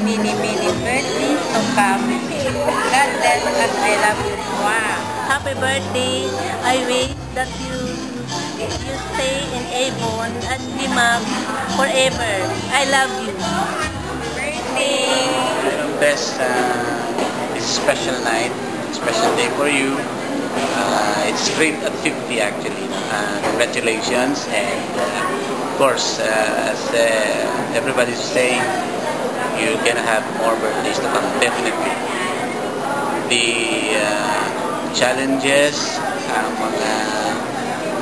many birthdays to come. God bless and I love you. Wow. Happy birthday. I wish that you stay in Avon at Dimag forever. I love you. Birthday. Best, it's a special night, special day for you. It's great at 50 actually. Congratulations, and of course, as everybody's saying, you're gonna have more birthdays to come, definitely. The challenges, mga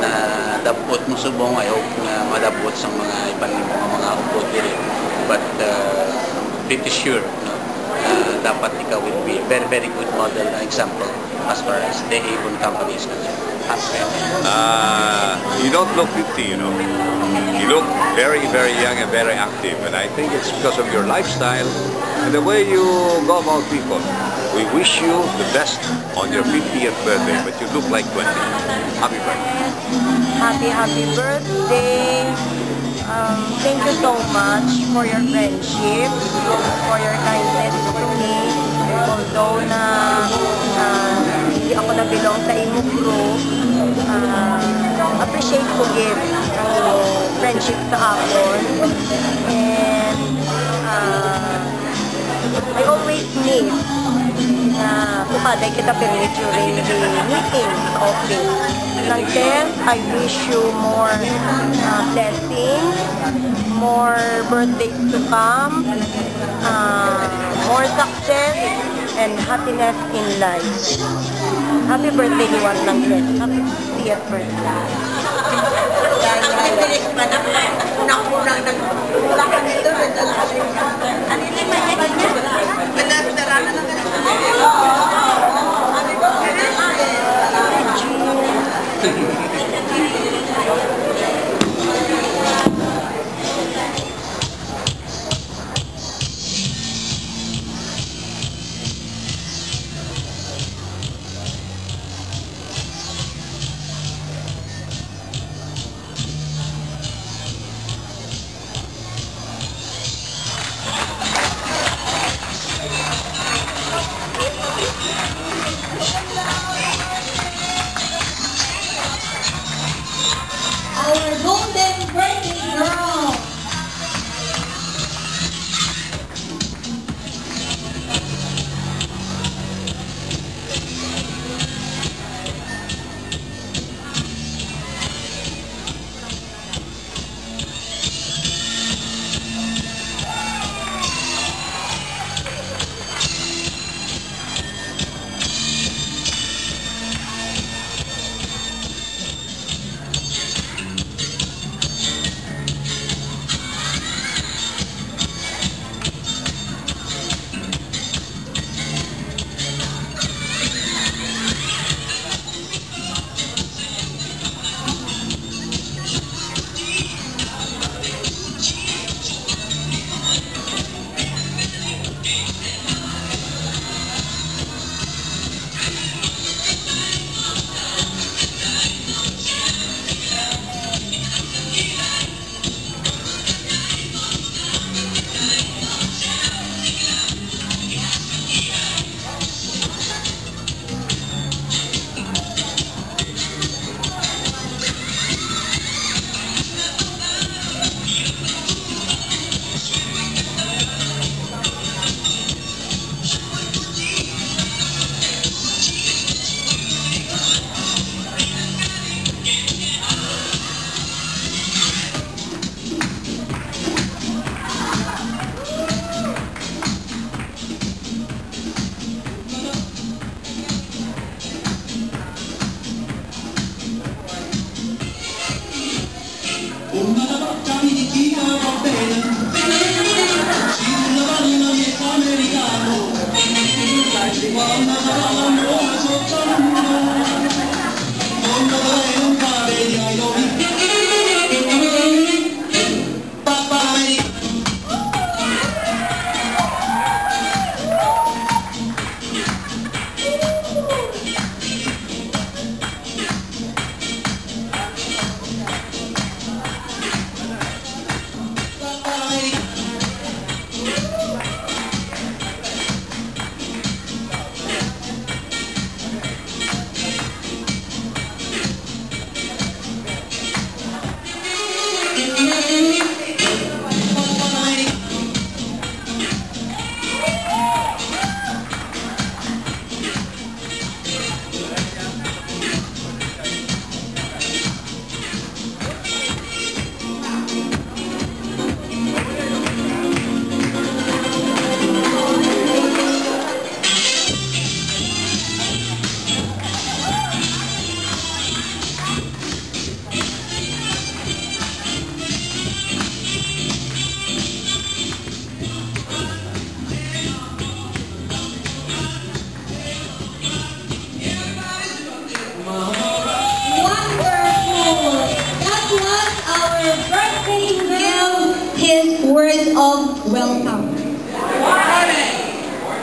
nadabot mo subong, I hope na madabot sa mga ibang mga upod dili. But pretty sure, no? Dapat ikaw will be very, very good model example as far as the Avon company is concerned. You don't look 50, you know. You look very, very young and very active, and I think it's because of your lifestyle and the way you go about people. We wish you the best on your 50th birthday, but you look like 20. Happy birthday. Happy birthday. Thank you so much for your friendship, for your kindness to me. Although na hindi ako na-belong sa imo group, appreciate ko give ang friendship sa akon. And I always need na tukaday kita permit during the meeting sa office. Lang then, I wish you more blessings, more birthdays to come, more success, and happiness in life. Happy birthday, Juan Langlet. Happy 50th birthday. Unang-unang nagpula ka dito. Ano yung madami-darana lang word of welcome.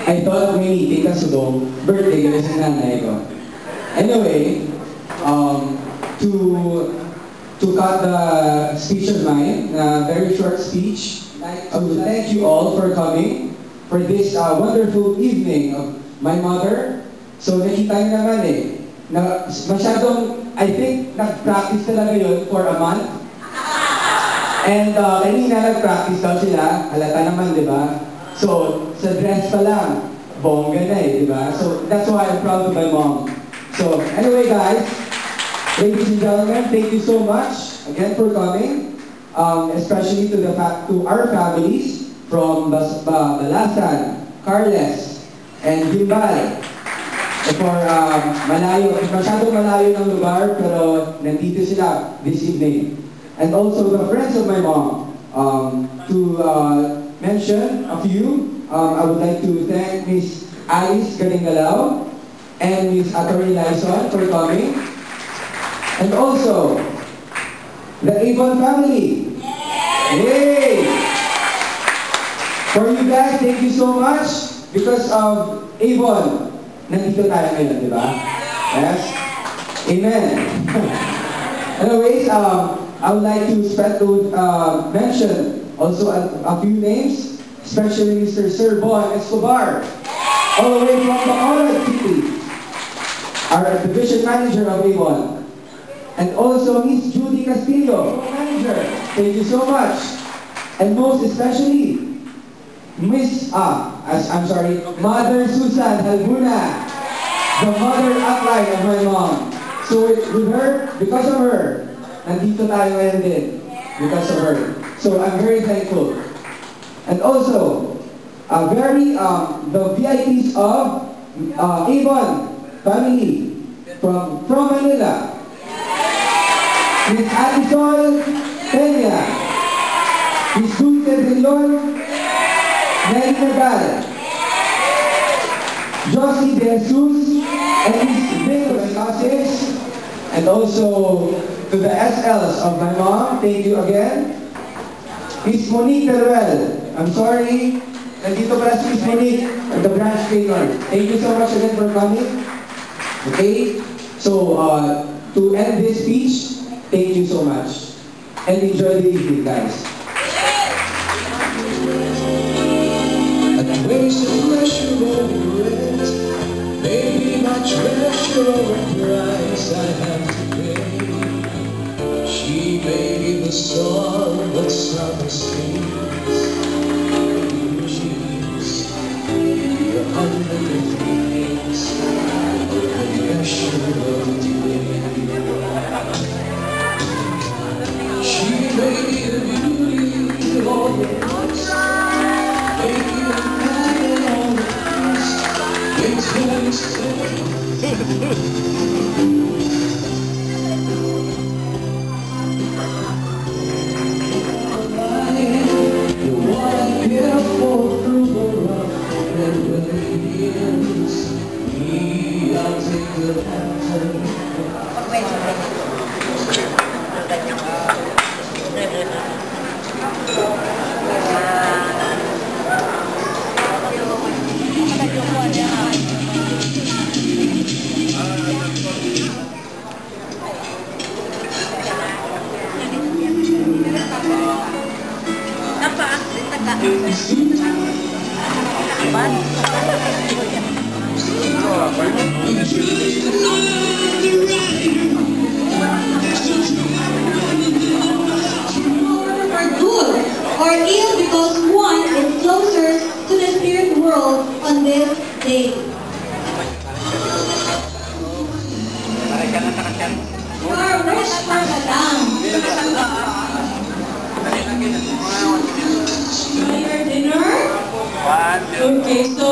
I thought may take a subong birthday kasi sa nanay ko. Anyway, to cut the speech of mine, a very short speech, I would thank you all for coming for this wonderful evening of my mother. So nakita nyo naman na masyadong, I think, nag-practice talaga yun for a month. And kanina nag-practice daw sila, halata naman, di ba? So, sa dress pa lang, bongga na di ba? So, that's why I'm proud of my mom. So, anyway guys, ladies and gentlemen, thank you so much again for coming, especially to our families from Balasan, Carles, and Gimbal. For malayo, masyadong malayo ng lugar, pero nandito sila this evening. And also the friends of my mom, to mention a few, I would like to thank Miss Alice Garingalao and Miss Attorney Lyson for coming. And also, the Avon family. Yay! For you guys, thank you so much. Because of Avon, nandito tayo ngayon, di ba? Yes? Amen. Anyways, I would like to mention also a few names, especially Mr. Sir Bon Escobar, all the way from Bacolod City, our division manager of Avon. And also Miss Judy Castillo, manager. Thank you so much. And most especially, Mother Susan Halbuna, the mother upline of my mom. So with her, because of her, nandito tayo ngayon din. Because of her. So I'm very thankful. And also, the VIPs of Avon family from Manila. Miss Addison Peña, Miss Dulce Rilon, Nelly Nagal, Josie De Jesus, and Miss Bill Cases, and also to the SLs of my mom, thank you again. Miss Monique Teruel, I'm sorry, nandito pala si Miss Monique, the branch trainer. Thank you so much again for coming. Okay, so to end this speech, thank you so much. And enjoy the evening, guys. And waves of pressure over it, maybe my treasure or a price I have to pay. She may be the song that summer sings. She is the unlimited things of the pressure of today. She may be the beauty of all the rest, maybe the man in all the peace, things that stay. Or ill because one is closer to the spirit world on this day. Your wish for Madam. Your dinner? Okay, so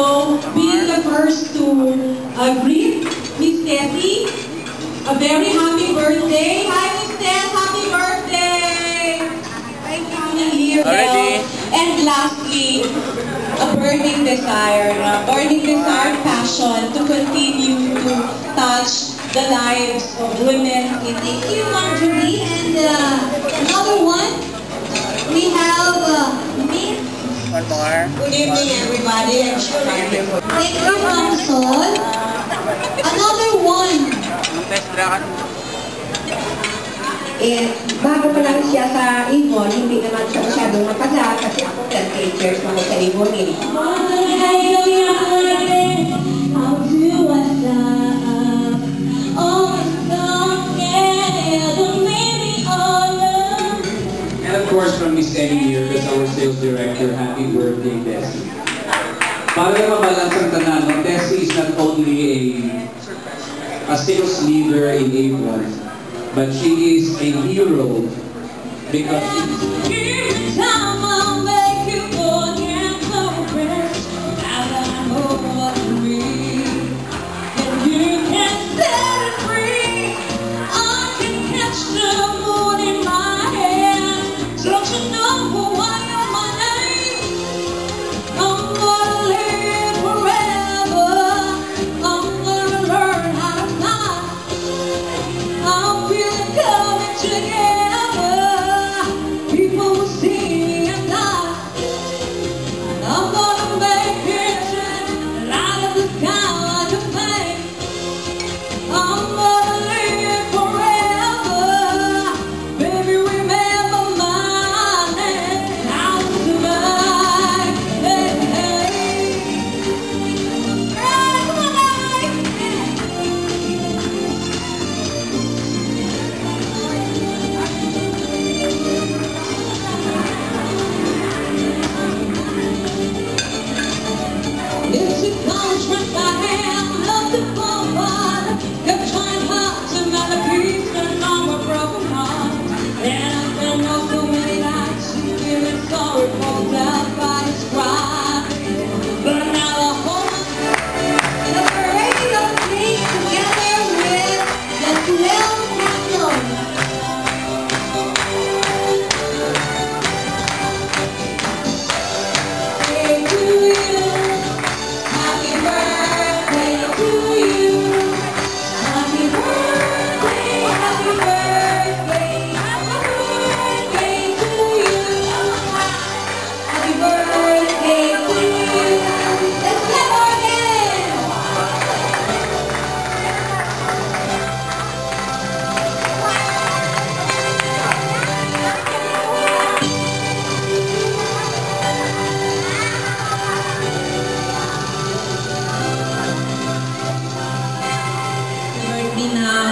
be the first to greet Miss Tessie. A very happy birthday. Hi Miss Tess, happy birthday! Already. And lastly, a burning desire, passion to continue to touch the lives of women. Thank you, Ma'am Julie. And another one, we have One more. Good evening, everybody. I'm sure thank you, Mamson. Another one. Bago pa lang siya sa Avon, hindi naman siya masyadong matagal kasi ako 10 teachers na sa Avon eh. And of course, from Miss Ellie here, as our sales director, happy birthday, Desi. Para mabalance ang tanan, no? Desi is not only a sales leader in Avon, but she is a hero because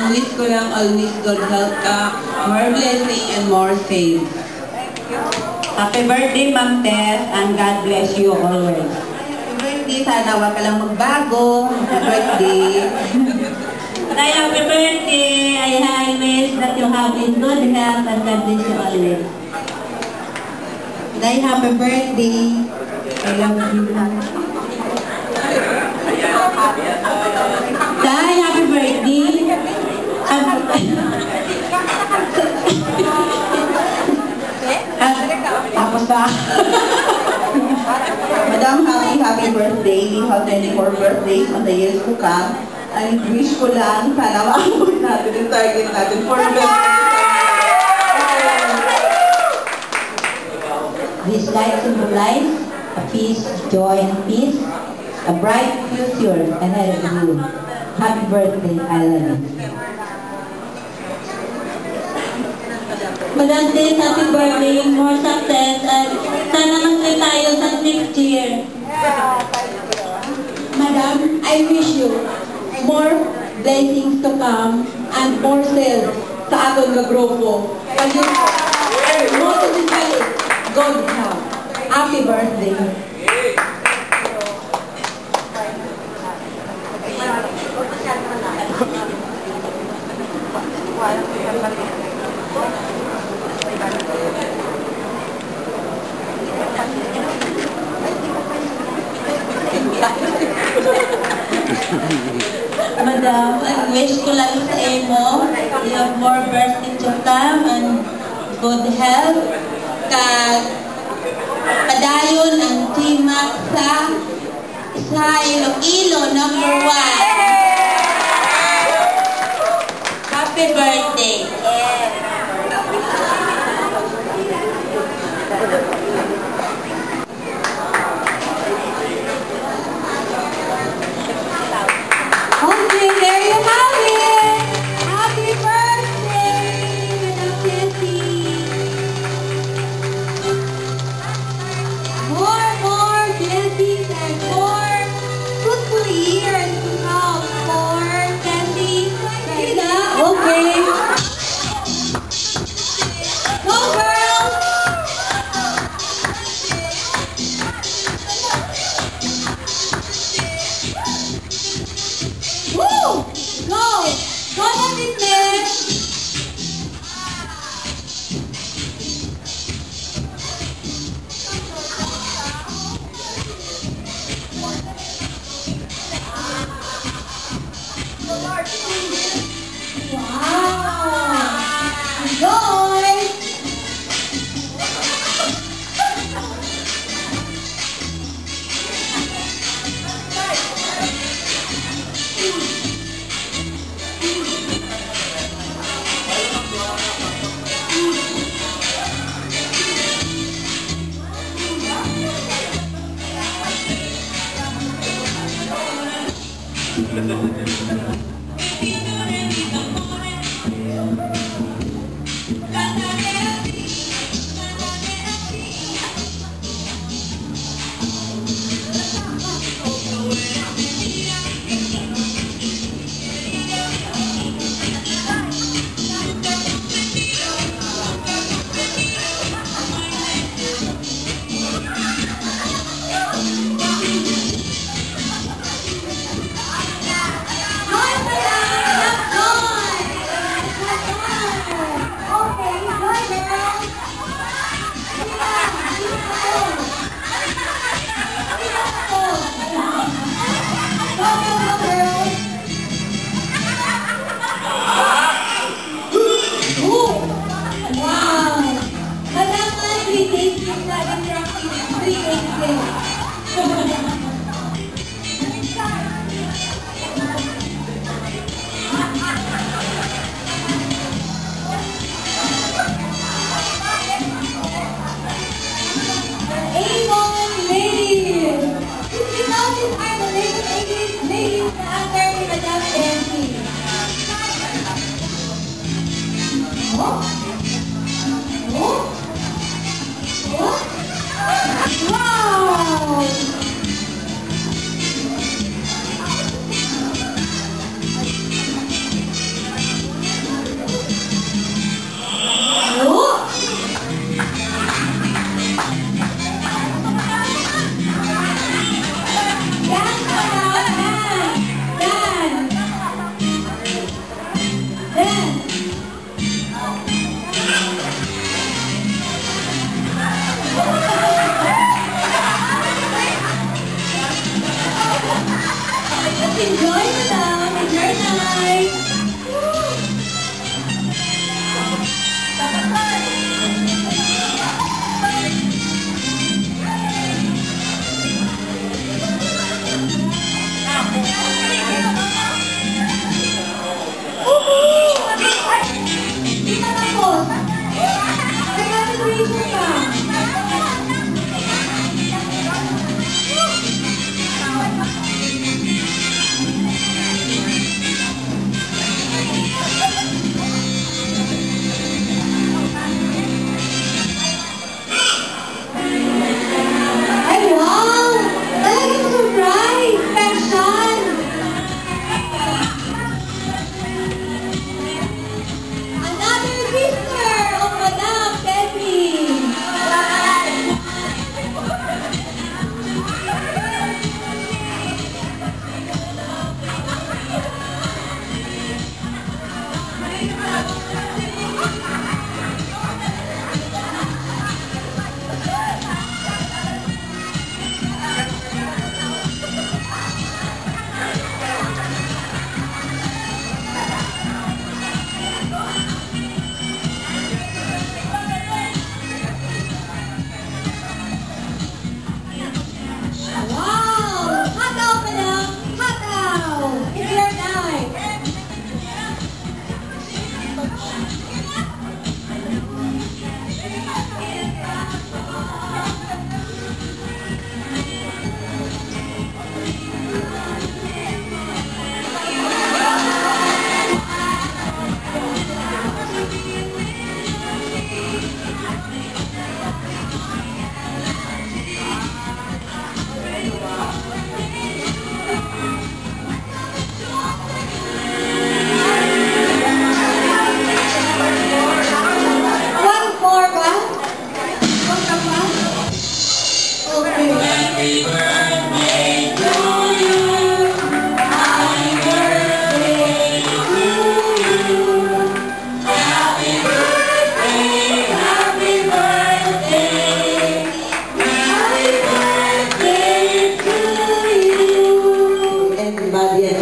wish ko lang always God help ka, more blessing and more faith. Happy birthday, Ma'am Tess, and God bless you always. Happy birthday, sana wag ka lang magbago. Happy birthday. Tay, happy birthday. I wish that you have in good health and God bless you always. Day, happy birthday. I love you. Tay, happy birthday. Tapos na. Madam, happy birthday. We have 24 birthdays on the years to come. I wish ko lang sana maabot natin yung target natin for the best. This life symbolize a peace, joy, and peace, a bright future ahead of you. Happy birthday, I love you. Madam Tess, happy birthday, more success, at sana mag-try tayo sa next year. Madam, I wish you more blessings to come and more sales sa aton nga grupo. And most of the time, God help. Happy birthday. Madam, I wish ko lang sa imo, you have more birthday to come and good health, kag padayon ang timak sa Iloilo number 1. Happy birthday. Enjoy!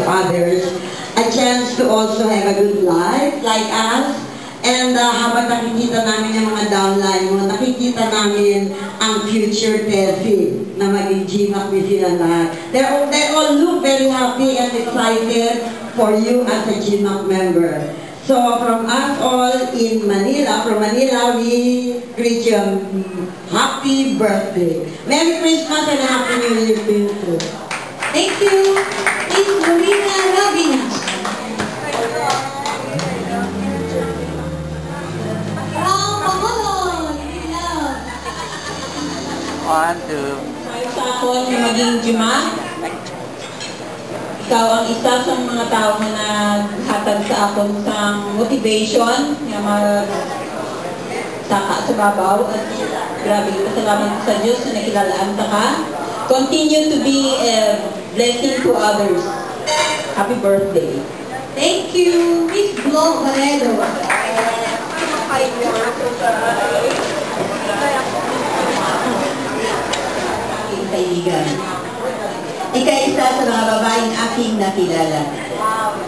others a chance to also have a good life like us. And maganda habang nakikita namin yung mga downline mo, nakikita namin ang future Telfie na maging GMAC with sila lahat. They all look very happy and excited for you as a GMAC member. So from us all in Manila, from Manila, we greet you happy birthday. Merry Christmas and Happy New Year to you too. Thank you. Miss Marina Ravina. One, two. Sa ako na maging GMAC, ikaw ang isa sa mga tao na naghatag sa akin sa motivation na magtaka sa babaw at grabe pasalamat sa Diyos na nakilalaan ka. Continue to be a blessing to others. Happy birthday. Thank you, Miss Glo Varedo. Kaibigan. Ika-isa sa mga babaeng aking nakilala.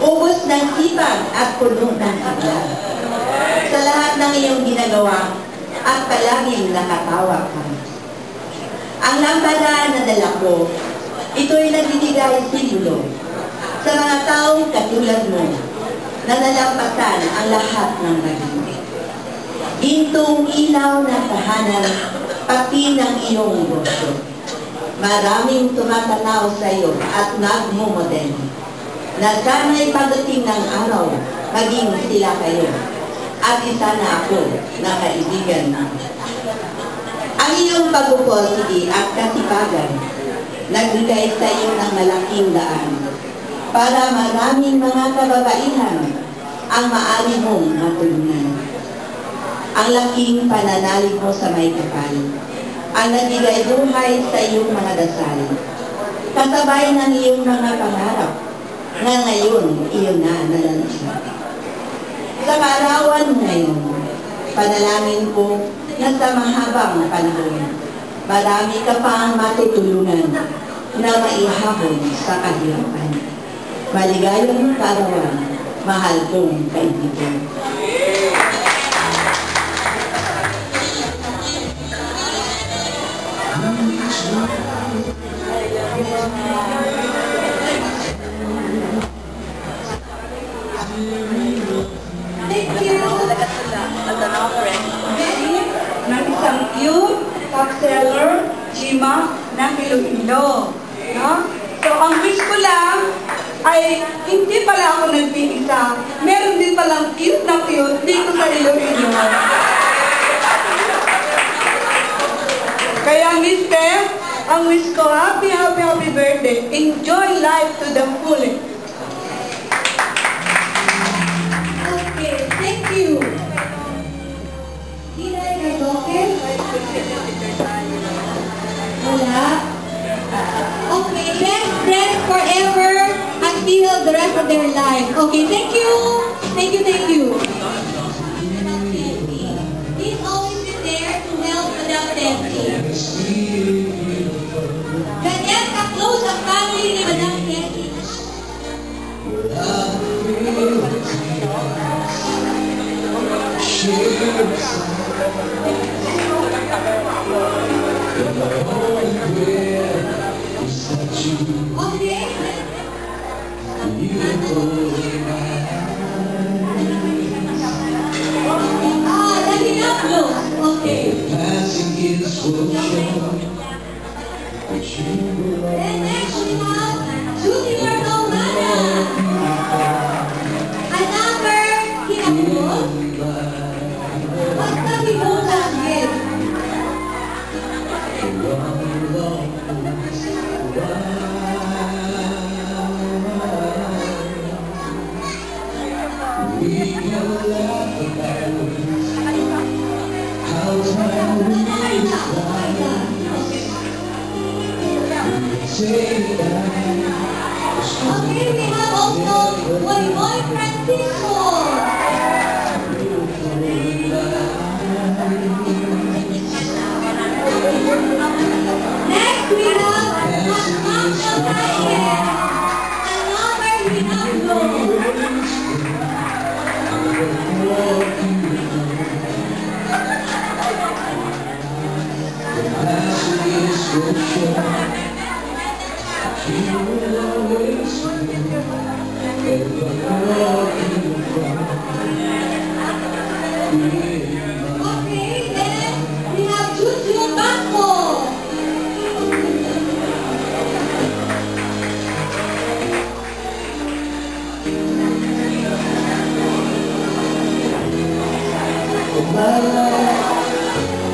Ubos ng sipag at puno ng sigla. Sa lahat ng iyong ginagawa at palaging nakatawa ka. Ang lambada na dala ko, ito'y nagbibigay simbolo sa mga taong katulad mo na nalampasan ang lahat ng bagay. Gintong ilaw na tahanan pati ng iyong gusto. Maraming tumatanaw sa iyo at nagmumodel na sana'y pagdating ng araw, maging sila kayo. At isa na ako na kaibigan mo. Ang iyong pagpuporsige at kasipagan, nagbigay sa iyo ng malaking daan para maraming mga kababaihan ang maaari mong matulungan. Ang laking pananalig mo sa may kapal, ang nagbigay buhay sa iyong mga dasal, kasabay ng iyong mga pangarap na ngayon iyon na nalansya. Sa kaarawan ngayon, panalangin ko na sa mahabang panahon, marami ka pang matutulungan na maihabol sa kahirapan. Maligayang kaarawan, mahal kong kaibigan. Thank you. Ng isang cute, top seller, GMAC ng Iloilo. No? So, ang wish ko lang ay hindi pala ako nagpipisa. Meron din palang cute na cute dito sa Iloilo. Kaya, Miss Steph, ang wish ko, happy birthday. Enjoy life to the fullest. Okay, thank you. Hinay Gardoque? Wala. Okay, best friends forever until the rest of their life. Okay, thank you. Thank you, thank you. Please always be there to help Madam Tessie. Ganyan ka-close ang family ni Madam Tessie. Okay. Lagi na close. Okay. And next we have Junior Romana. Another kinabot. What's the kibutan with? Okay, we have also Boy Francisco. Next we have Magmamda Ryan. Another Hinablo. you will always be wherever you're from. Okay, then we have Chuchu Bambo.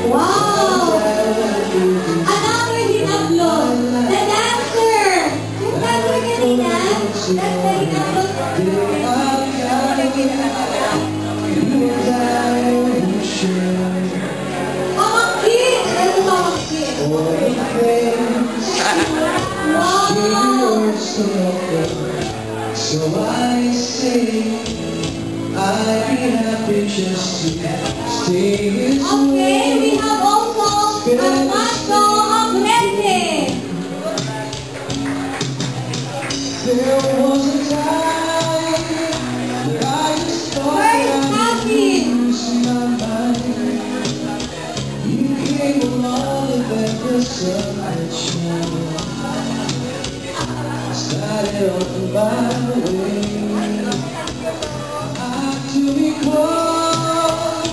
Wow! Another hit upload. The dancer! Yung dancer kanina, that's the hit upload. Pamangkin! Ano pamangkin? Wow! So I say I'd be happy just to stay this Okay, we way. have also Armando Abrete. There was a time that I just thought Where's I'd Happy? lose my mind. You came along and then the sun had shone. Started on my way. To be caught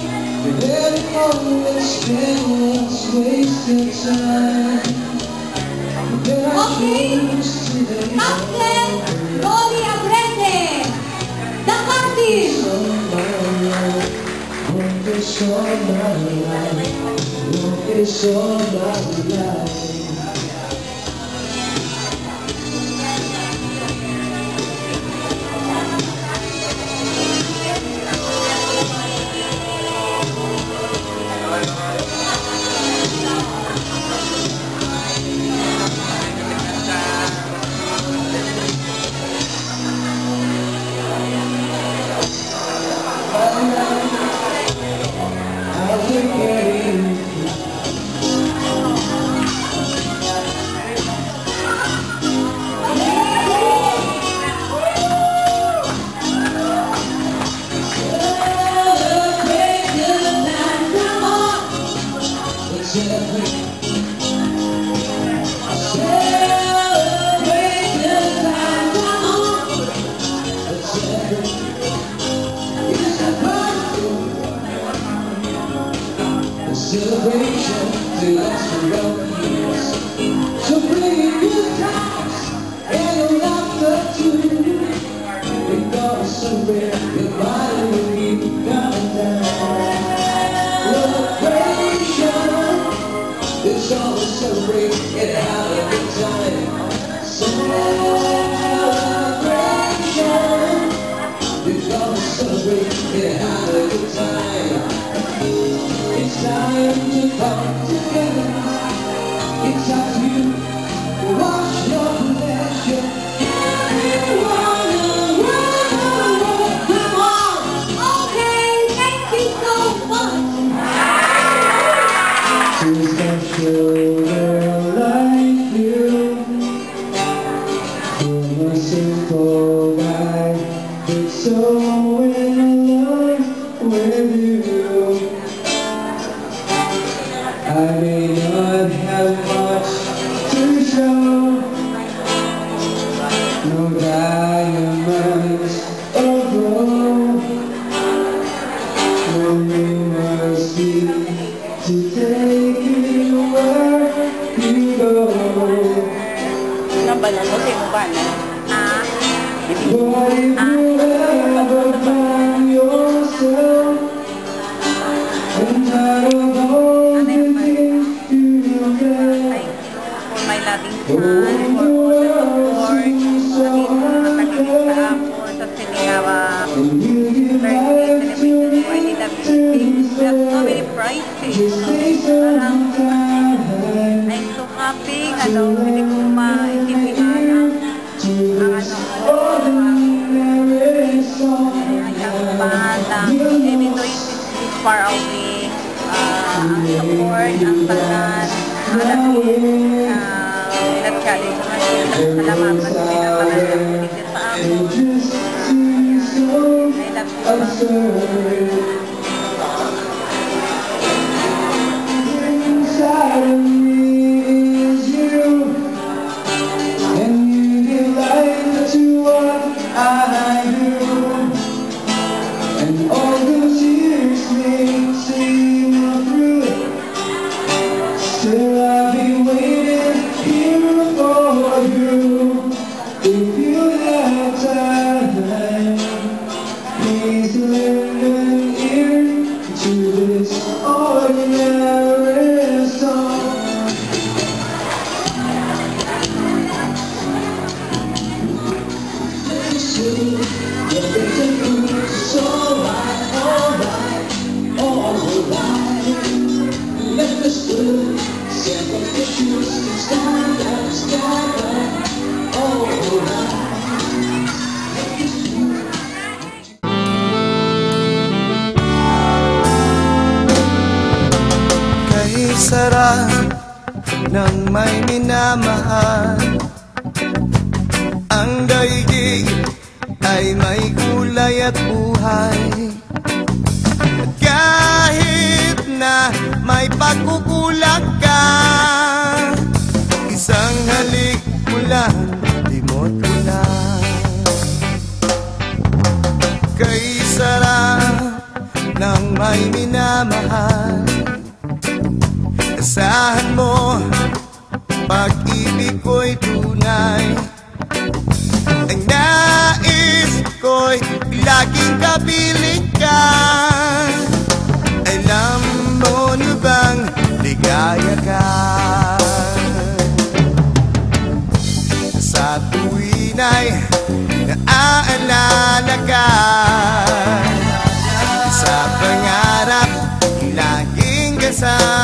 with every moment spent was wasted time. Then I chose today. Captain Rolly Abrete. The captain. Focus on my life. Focus on my life. Celebration to last forever years. So bring in good times and a laughter too. We're gonna celebrate your body will keep coming down. Celebration, it's all to celebrate and have a good time. Celebration, it's all to celebrate and have a good time. It's time to come together. It's up to you to wash your possession. Come on. Okay, thank you so much. To a special girl like you, from a simple guy that's so in love with you. I may not have much to show, no diamonds or gold, no mercy to take you where you go. Nang balon mo sa ba na? But if you ever find yourself entitled of all the things you get, For my loving son, for all the support, matagal sa ako sa Sinigawa and you give birthday life to celebration for me, Nila Philippines. We have so many prizes. just take Parang some time I'm so happy, hindi ko maintindihan ang ordinary song. ang bata. Even though it's far away, ang support, ang tanan, nag-challenge naman sila. Salamat pa sila na pag-ulit sa ako. It just seems so I love you. absurd. Inside of me is you, and you ng may minamahal. Ang daigdig ay may kulay at buhay. At kahit na may pagkukulang ka, isang halik mo lang, di mo't kulang. Kay sarap ng may minamahal, asahan mo, pag-ibig ko'y tunay. Ang nais ko'y laging kapiling ka. Alam mo na bang ligaya ka? Sa tuwin ay naaalala ka. Sa pangarap laging kasama.